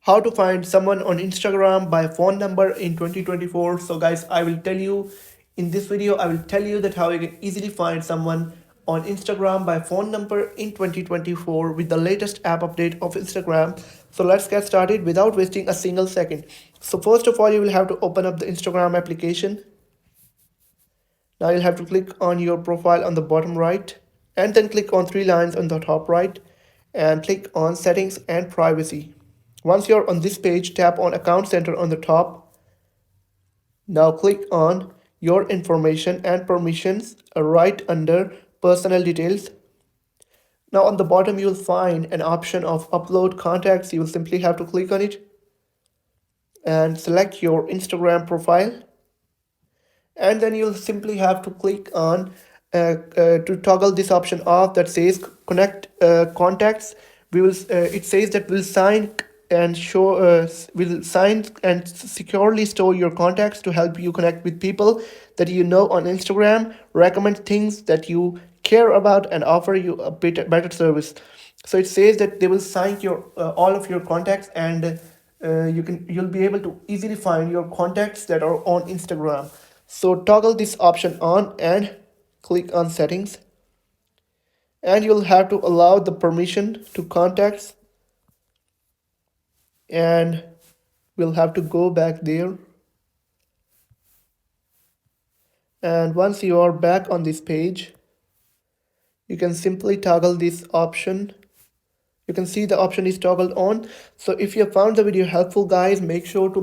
How to find someone on Instagram by phone number in 2024. So guys, I will tell you in this video, I will tell you that how you can easily find someone on Instagram by phone number in 2024 with the latest app update of Instagram. So let's get started without wasting a single second. So first of all, you will have to open up the Instagram application. Now you'll have to click on your profile on the bottom right and then click on three lines on the top right and click on settings and privacy. Once you're on this page, tap on account center on the top. Now click on your information and permissions right under personal details. Now on the bottom you'll find an option of upload contacts. You will simply have to click on it and select your Instagram profile, and then you'll simply have to click on to toggle this option off that says connect contacts. We will it says that will sign and show will sign and securely store your contacts to help you connect with people that you know on Instagram, recommend things that you care about, and offer you a bit better service. So it says that they will sign your all of your contacts, and you'll be able to easily find your contacts that are on Instagram. So toggle this option on and click on settings, and you'll have to allow the permission to contacts, and we'll have to go back there. And once you are back on this page, you can simply toggle this option. You can see the option is toggled on. So if you have found the video helpful, guys, make sure to